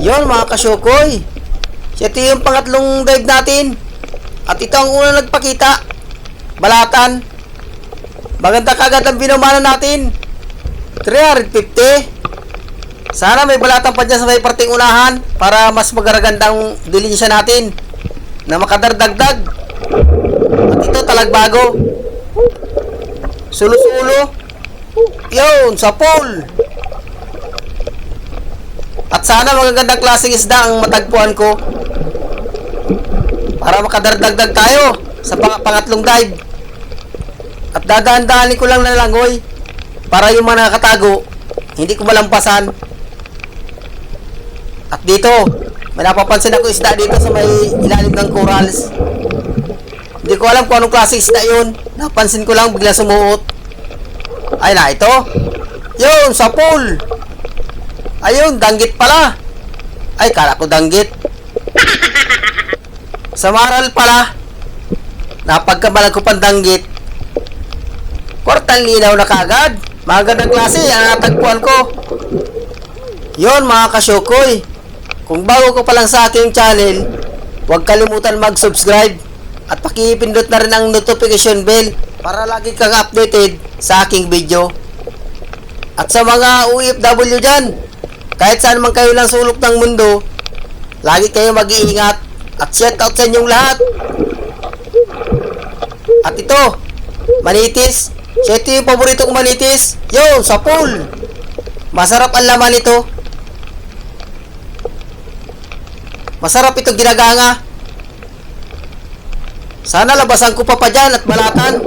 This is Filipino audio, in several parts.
Yon mga kasyukoy. Ito yung pangatlong dive natin. At ito ang unang nagpakita. Balatan. Maganda kagad ang binumana natin. 350. Sana may balatan pa dyan sa may parting unahan para mas magaragandang dilinsya natin na makadardagdag. At ito talagbago. Sulo-sulo. Yun, sa pool. At sana magagandang klaseng isda ang matagpuan ko para makadardagdag tayo sa pangatlong dive. At dadaan-daanin ko lang na langoy para yung mga nakatago hindi ko malampasan. At dito may napapansin ako isda dito sa may ilalim ng corals. Hindi ko alam kung anong klaseng isda yun. Napansin ko lang bigla sumuot. Ay na ito. Yun sa pool. Ayun, danggit pala. Ay, kala ko danggit. Sa maral pala. Napagkamalag ko pang danggit. Kwartang linaw na kagad. Magandang klase ang natagpuan ko. Yun mga kasyukoy. Kung bago ko pa lang sa aking channel, huwag kalimutan mag-subscribe at pakipindot na rin ang notification bell para lagi kang updated sa aking video. At sa mga OFW dyan, kahit saan man kayo lang sulok ng mundo, lagi kayo mag-iingat at shout out sa inyong lahat. At ito, manitis. Ito yung paborito kong manitis. Yun, sa pool. Masarap ang laman ito. Masarap ito ginaganga. Sana labasan ko pa dyan at balatan.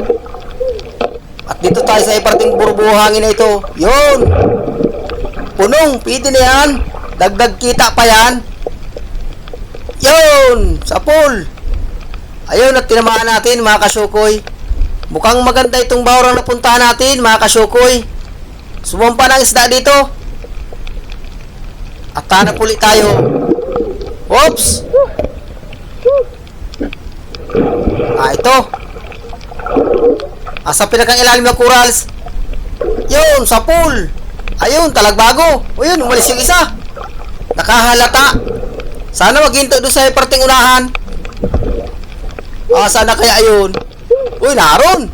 At dito tayo sa iparting burbuhangin na ito. Yun. Punong, pwede na yan. Dagdag kita pa yan. Yun, sa pool. Ayun, at tinamaan natin mga kasyukoy. Mukhang maganda itong bahurang napuntahan natin mga kasyukoy. Sumampa ng isda dito. At hanap ulit tayo. Oops. Ito. Sa pinakang ilalim ng corals. Yun, sa pool. Ayun, talagbago. O yun, umalis yung isa. Nakahalata. Sana maghinto doon sa parting unahan. Sana kaya ayun. Uy, naroon.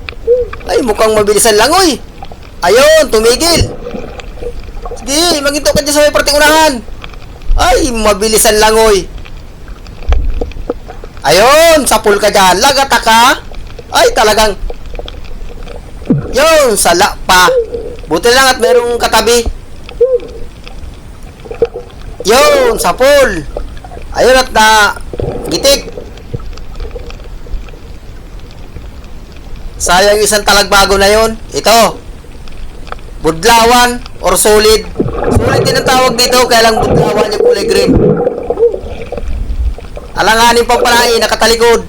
Ay, mukhang mabilisan lang, uy. Ayun, tumigil. Sige, maghinto ka dyan sa parting unahan. Ay, mabilisan lang, uy. Ayun, sa pool ka dyan. Lagata ka. Ay, talagang. Yun, sala pa. Buti lang at merong katabi. Yun, sa pool. Ayun at na gitik. Sayang isang talagbago na yon. Ito. Budlawan or solid. Solid din ang tawag dito, kaya lang budlawan yung kulay green. Alanganin pang palain, nakatalikod.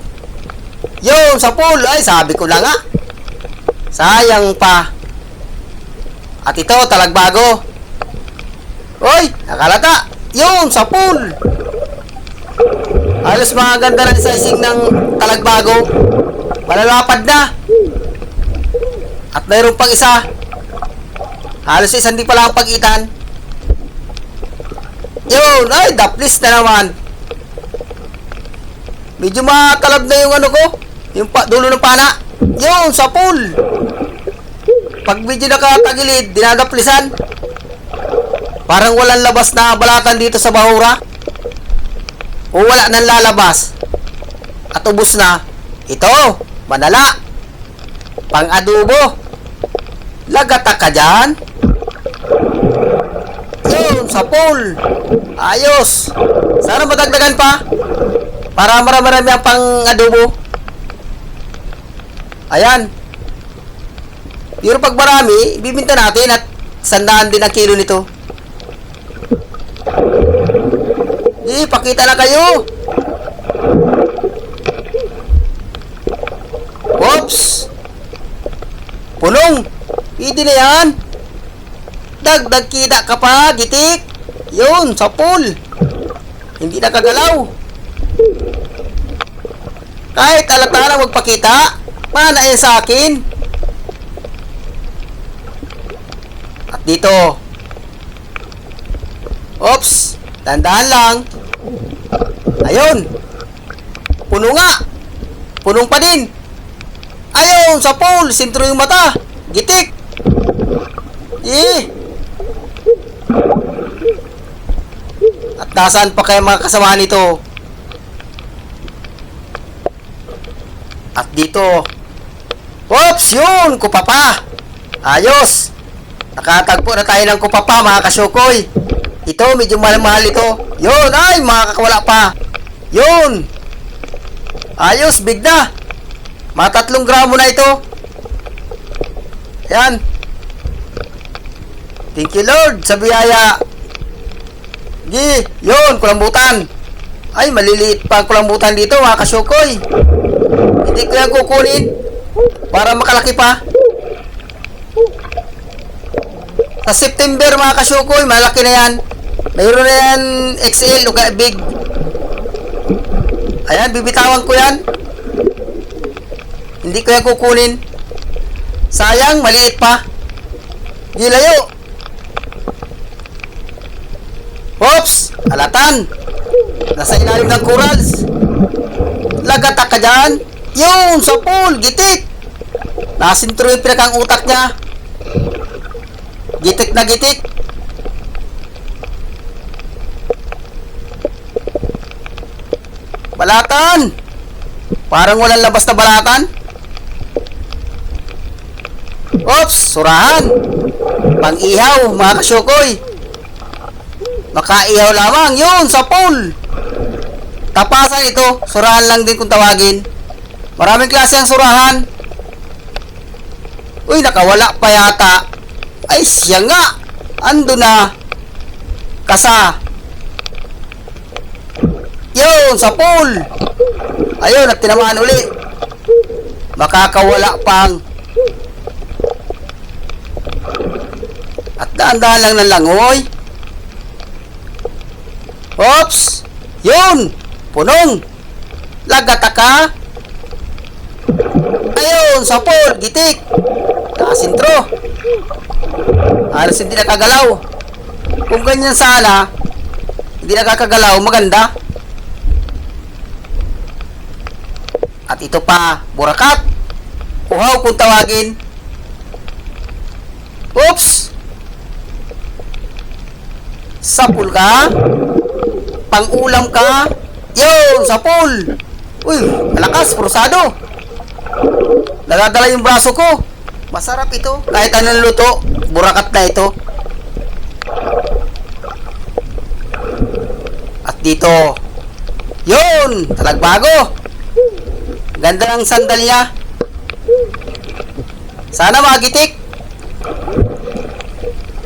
Yun, sa pool. Ay, sabi ko lang nga. Sayang pa. At ito, talagbago. Uy, nakalata. Yun, sa pool. Halos maganda ng sizing ng talagbago. Malalapad na. At mayroon pang isa. Halos isa hindi pala ang pagitan. Yun, ay, daplis na naman. Medyo matalab na yung ano ko. Yung dulo ng pana. Yun, sa pool. Pag medyo nakatagilid, dinadaplisan. Parang walang labas na balatan dito sa bahura. O wala nang lalabas. At ubos na. Ito, manala. Pang-adobo. Lagata ka dyan. Yun, sa pool. Ayos. Sana madagdagan pa. Para marami-rami ang pang-adobo. Ayan. Pero pag marami, bibinta natin at 100 din ang kilo nito. Pakita na kayo. Oops. Punong. Pwede na yan. Dagdag kita ka pa, gitik. Yun, sa pool. Hindi nakagalaw. Kahit alata lang magpakita, mana yan sa akin. At dito. Oops. Tandaan lang. Ayun. Puno nga. Punong pa din. Ayun, sa pole. Sintro yung mata. Gitik. At nasaan pa kaya mga kasama nito? At dito. Oops, yun. Kupapa. Ayos. Nakatagpo na tayo ng kupapa mga kasyukoy. Ito, medyo mahal-mahal ito. Yun, ay, makakawala pa. Yun. Ayos, big na. Mga 3 gramo na ito. Yan. Thank you Lord sa biyaya. Yun, kulambutan. Ay, maliliit pa ang kulambutan dito mga kasyukoy. Hindi ko yan kukunin para makalaki pa. Sa September mga kasyukoy, malaki na yan. Mayroon na yan XL o kaya big. Ayan, bibitawan ko yan. Hindi ko yan kukunin. Sayang, maliit pa. Gilayo. Oops, alatan. Nasa ilalim ng corals. Lagata ka dyan. Yung, sa pool, gitik. Nasintro yung pinakang utak niya. Gitik na gitik. Balatan. Parang walang labas na balatan. Oops, surahan. Pang-ihaw, mga kasyukoy. Makaihaw lamang. Yun, sa pool. Tapasan ito. Surahan lang din kung tawagin. Maraming klase ang surahan. Uy, nakawala pa yata. Ay, siya nga. Ando na. Kasa. Yun, sa pool. Ayun, at tinamaan uli. Makakawala pang. At daan-daan lang ng langoy. Oops. Yun. Punong. Lagata ka. Ayun, sa pool. Gitik. Nakasintro. Halos hindi nakagalaw. Kung ganyan sana, hindi nakakagalaw, maganda. At ito pa, burakat. Uhaw kung tawagin. Oops. Sapul ka. Pang-ulam ka. Yun, sapul. Uy, malakas, prusado. Nagadala yung braso ko. Masarap ito. Kahit anong luto, burakat na ito. At dito, yun, talagbago. Ganda ng sandal niya. Sana magitik.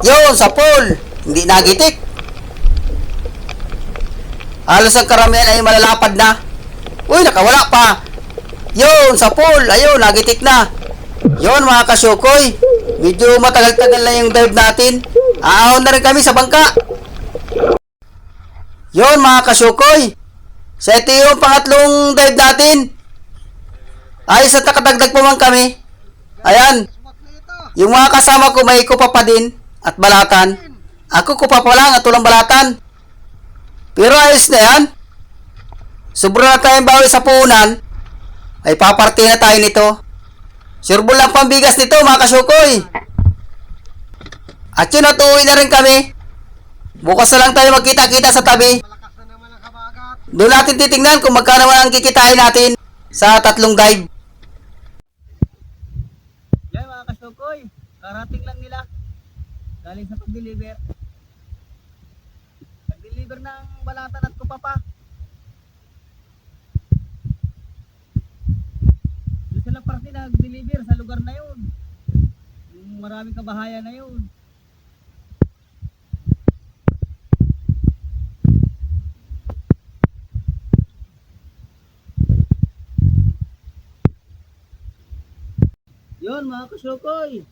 Yun, sa pool. Hindi nagitik. Halos ang karamihan ay malalapad na. Uy, nakawala pa. Yun, sa pool. Ayun, nagitik na. Yun, mga kasyukoy. Medyo matagal-tagal na yung dive natin. Aahon na rin kami sa bangka. Yun, mga kasyukoy. Sa ito yung pangatlong dive natin. Ayos at nakadagdag pa man kami. Ayan. Yung mga kasama ko may kupa pa din at balatan. Ako kupa pa lang at walang balatan. Pero ayos na yan. Sobra na tayong bawi sa puhunan. Ay paparte na tayo nito. Sureball lang pambigas nito mga kasyukoy. At yun, natuwi na rin kami. Bukas na lang tayo magkita-kita sa tabi. Doon natin titingnan kung magkano man ang kikitain natin sa 3 dive. Yan mga kasyukoy, karating lang nila. Galing sa pag-deliver. Pag-deliver ng balatan at kupapa. Doon sila parte nag-deliver sa lugar na yun. Yung maraming kabahayan na yun. Yun mga kasyukoy.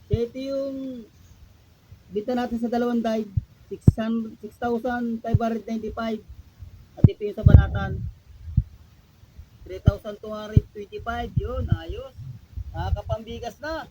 Ito yung bita natin sa dalawang dive. 6,595. At ito yung sa balatan. 3,225. Yun, ayos. Nakakapambigas na.